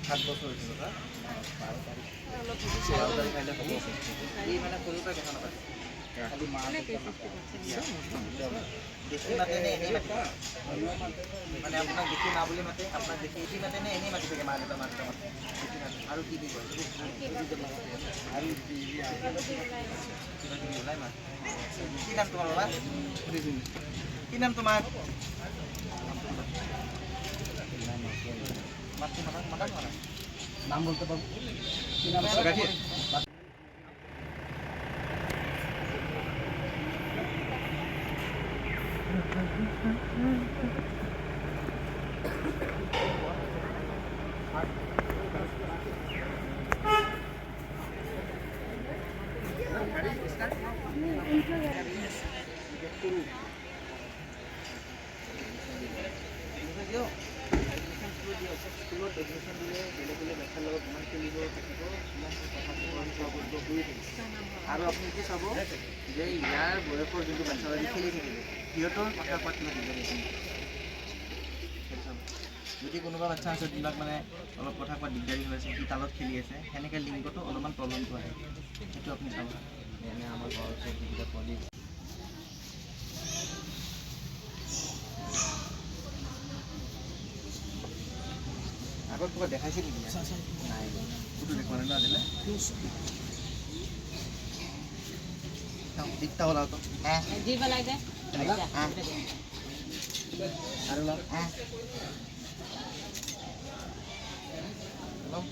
7 বছৰ হৈছিল না 12 তাৰিখ খাইলে হ'ব এই মানে সৰুৰ পৰা দেখা নাপায় খালি দেখি মাতে নে এনেই মাতে মানে আপোনাক দেখি মা বুলি মাতে আপোনাক দেখি এটি মাতে নে এনেই মাতি থাকে মা দেউতা মাতে আৰু কি কি কয় আৰু কিবা কিবি ওলাই মা কি নাম তোমাৰ বাবা কি নাম তোমাৰ নাম বলতে পাৰবো কি নাম আৰু আপুনি কি চাব যে ইয়াৰ বয়সৰ যোনটো বাচ্চাবিলাকে খেলি থাকিব সিহঁতৰ কথা পাতি যদি কোনোবা বাচ্চা আছে যিবিলাক মানে অলপ কথা কোৱা দিগদাৰী হৈ আছে সি তালত খেলি আছে সেনেকৈ লিংগটো অলপমান প্ৰব্লেমটো আহে সেইটো আপুনি চাব এনে আমাৰ ঘৰৰ যিবিলাক পোৱালি আগত কিবা দেখাইছিল নেকি নাই ফটো দেখুৱা নাই ন আজিলে দিকটা হ'ল আৰু দি পেলাই দে আৰু লগ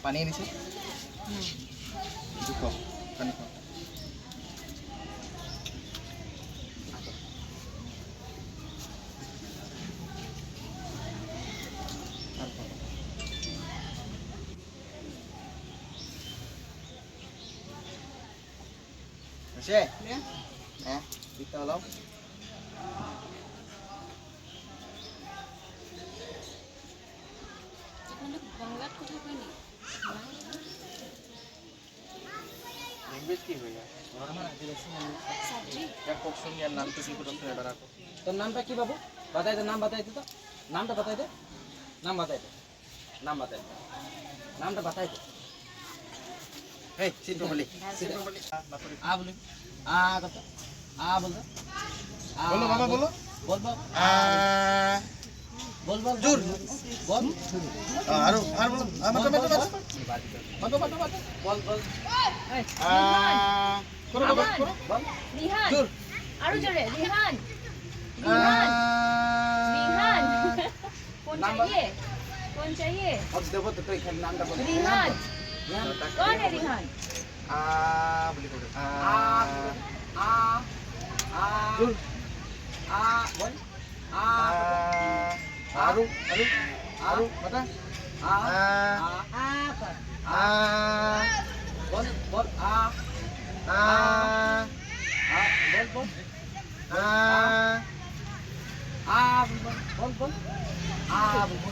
পানী আনিছে পানী খাওঁ Kasi? Dito lang. বাংলাত কথা কয় নি ল্যাঙ্গুয়েজ কি হইয়া নরমাল আদিবাসী সাবজি क्या क्वेश्चन या नाम किसी को तो बता को तो नामটা কি বাবু बताई दे नाम बताई दे तो नामটা बताई दे नाम बताई दे नाम बताई दे नामটা बताई दे हे सिंपल बोली आ बोले आ करता आ बोल दे बोलो मामा बोलो बोल बोल बोल बोल जोर बोल आरो बोलो मत बोल बोल करो करो बोल রিহান जोर আরো জোরে রিহান রিহান রিহান कौन चाहिए अब देखो तो कोई नामটা बोल রিহান कौन है রিহাन बोली करो जोर बोल आरो बता पर बोल बोल बोल बोल बोल बोल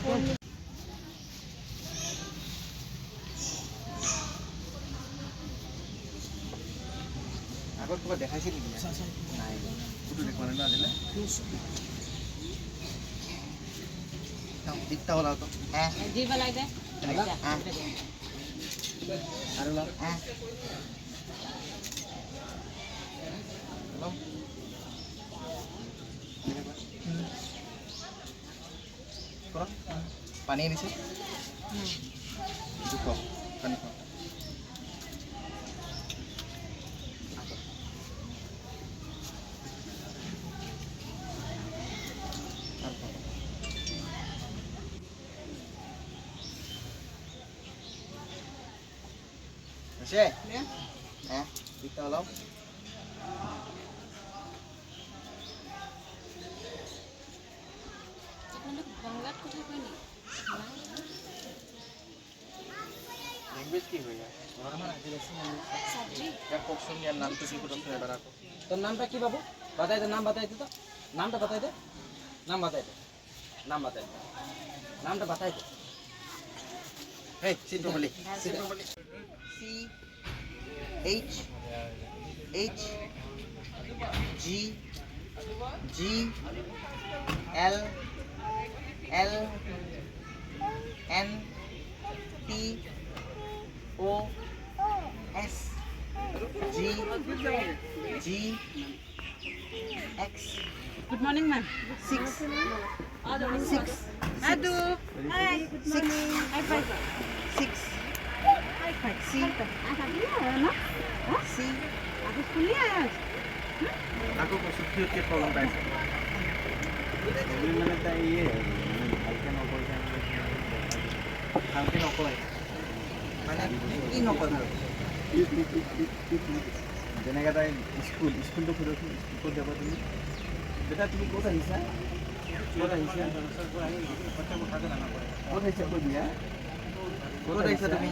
बोल আগত কিবা দেখাইছিল নেকি নাই ফটো দেখুৱা নাই ন আজিলে দিকটা হ'ল আৰু जी वाला दे আৰু লগ পানী আনিছে পানী খাওঁ Kasi? Dito lang. বাংলাত কথা কয় নি ল্যাঙ্গুয়েজ কি হইয়া নরমাল আদিবাসী সাবজি क्या क्वेश्चन या नाम किसी को तो बता को तो नामটা কি বাবু बताई दे नाम बताई दे तो नामটা बताई दे नाम बताई दे नाम बताई दे नामটা बताई दे हे सिंपल बोली C H G G L L N T O S G G X. Good morning, ma'am. 6 6 Adu. Hi. Good morning. High five. 6 High five. C C Aku kuliah ya. আকৌ কৈছোঁ কিয় প্ৰব্লেম পাইছে মানে তাই ভালকৈ নকয় মানে কি নকয় বাৰু যেনেকৈ তাই স্কুলটো সোধোচোন ক'ত যাবা তুমি বেটা তুমি ক'ত আহিছা ক'ত আহিছা কৈ দিয়া ক'ত আহিছা তুমি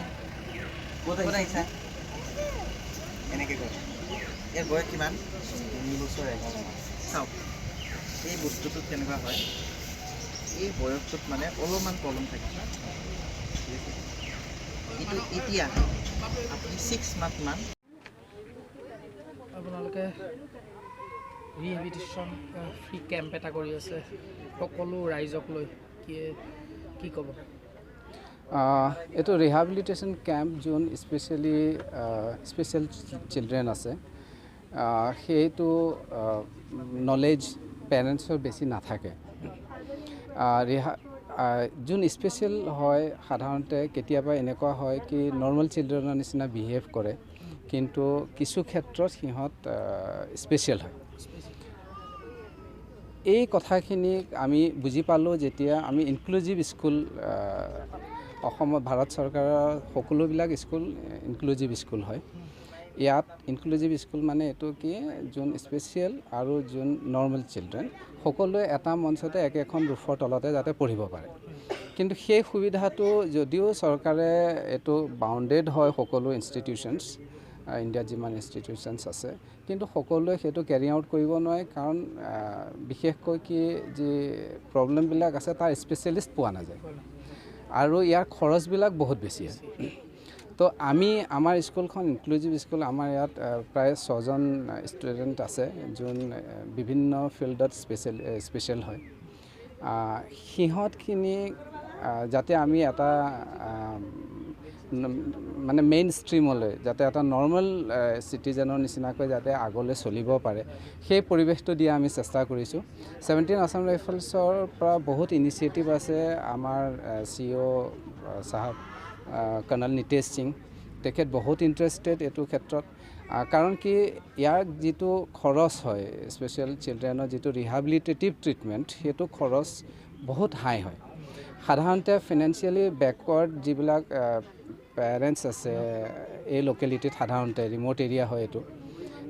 ক'ত আহিছা এনেকৈ কয় ইয়াৰ বয়স কিমান 3 বছৰ চাওক এই বস্তুটোত কেনেকুৱা হয় এই বয়সটোত মানে অলপমান প্ৰব্লেম থাকে কিন্তু এতিয়া আপুনি 6 মাহ মান আপোনালোকে ৰিহেবিলিটেশ্যন ফ্ৰী কেম্প এটা কৰি আছে সকলো ৰাইজক লৈ কি ক'ব এইটো ৰিহেবিলিটেশ্যন কেম্প যোন স্পেচিয়েল চিলড্ৰেন আছে সেইটো নলেজ পেৰেণ্টছৰ বেছি নাথাকে যোন স্পেচিয়েল হয় সাধাৰণতে কেতিয়াবা এনেকুৱা হয় কি নৰ্মেল চিলড্ৰেনৰ নিচিনা বিহেভ কৰে কিন্তু কিছু ক্ষেত্ৰত সিহঁত স্পেচিয়েল হয় এই কথাখিনি আমি বুজি পালোঁ যেতিয়া আমি ইনক্লুজিভ স্কুল অসমত ভাৰত চৰকাৰৰ সকলোবিলাক স্কুল ইনক্লুজিভ স্কুল হয় ইয়াত ইনক্লুজিভ স্কুল মানে এইটো কি যোন স্পেচিয়েল আৰু যোন নৰ্মেল চিলড্ৰেন সকলোৱে এটা মঞ্চতে একেখন ৰুফৰ তলতে যাতে পঢ়িব পাৰে কিন্তু সেই সুবিধাটো যদিও চৰকাৰে এইটো বাউণ্ডেড হয় সকলো ইনষ্টিটিউশ্যনছ ইণ্ডিয়াত যিমান ইনষ্টিটিউশ্যনছ আছে কিন্তু সকলোৱে সেইটো কেৰি আউট কৰিব নোৱাৰে কাৰণ বিশেষকৈ কি যি প্ৰব্লেমবিলাক আছে তাৰ স্পেচিয়েলিষ্ট পোৱা নাযায় আৰু ইয়াৰ খৰচবিলাক বহুত বেছি হয় তো আমি আমাৰ স্কুলখন ইনক্লুজিভ স্কুল আমাৰ ইয়াত প্ৰায় 6জন ষ্টুডেণ্ট আছে যোন বিভিন্ন ফিল্ডত স্পেচিয়েল হয় সিহঁতখিনি যাতে আমি এটা মানে মেইন ষ্ট্ৰীমলৈ যাতে এটা নৰ্মেল চিটিজেনৰ নিচিনাকৈ যাতে আগলৈ চলিব পাৰে সেই পৰিৱেশটো দিয়া আমি চেষ্টা কৰিছোঁ 17 আছাম ৰাইফলছৰ পৰা বহুত ইনিচিয়েটিভ আছে আমাৰ CEO চাহাব কৰ্ণেল নিতেশ সিং তেখেত বহুত ইণ্টাৰেষ্টেড এইটো ক্ষেত্ৰত কাৰণ কি ইয়াৰ যিটো খৰচ হয় স্পেচিয়েল চিলড্ৰেনৰ যিটো ৰিহেবিলিটেটিভ ট্ৰিটমেণ্ট সেইটো খৰচ বহুত হাই হয় সাধাৰণতে ফিনেন্সিয়েলি বেকৱাৰ্ড যিবিলাক পেৰেণ্টছ আছে এই লোকেলিটিত সাধাৰণতে ৰিম'ট এৰিয়া হয় এইটো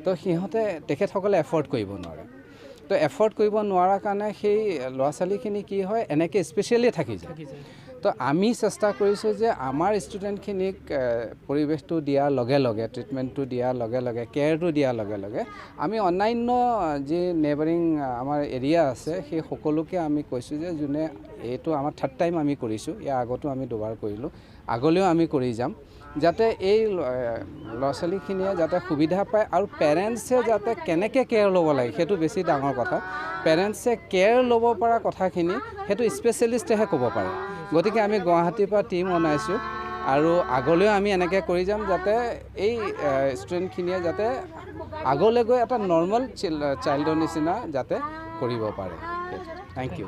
তো সিহঁতে তেখেতসকলে এফৰ্ড কৰিব নোৱাৰে তো এফৰ্ড কৰিব নোৱাৰাৰ কাৰণে সেই ল'ৰা ছোৱালীখিনি কি হয় এনেকৈ স্পেচিয়েলি থাকি যায় তো আমি চেষ্টা কৰিছোঁ যে আমাৰ ষ্টুডেণ্টখিনিক পৰিৱেশটো দিয়াৰ লগে লগে ট্ৰিটমেণ্টটো দিয়াৰ লগে লগে কেয়াৰটো দিয়াৰ লগে লগে আমি অন্যান্য যি নেইবাৰিং আমাৰ এৰিয়া আছে সেই সকলোকে আমি কৈছোঁ যে যোনে এইটো আমাৰ 3rd টাইম আমি কৰিছোঁ ইয়াৰ আগতো আমি দুবাৰ কৰিলোঁ আগলৈও আমি কৰি যাম যাতে এই ল'ৰা ছোৱালীখিনিয়ে যাতে সুবিধা পায় আৰু পেৰেণ্টছে যাতে কেনেকৈ কেয়াৰ ল'ব লাগে সেইটো বেছি ডাঙৰ কথা পেৰেণ্টছে কেয়াৰ ল'ব পৰা কথাখিনি সেইটো স্পেচিয়েলিষ্টেহে ক'ব পাৰে গতিকে আমি গুৱাহাটীৰ পৰা টীম বনাইছোঁ আৰু আগলৈও আমি এনেকৈ কৰি যাম যাতে এই ষ্টুডেণ্টখিনিয়ে যাতে আগলৈ গৈ এটা নৰ্মেল চাইল্ডৰ নিচিনা যাতে কৰিব পাৰে থেংক ইউ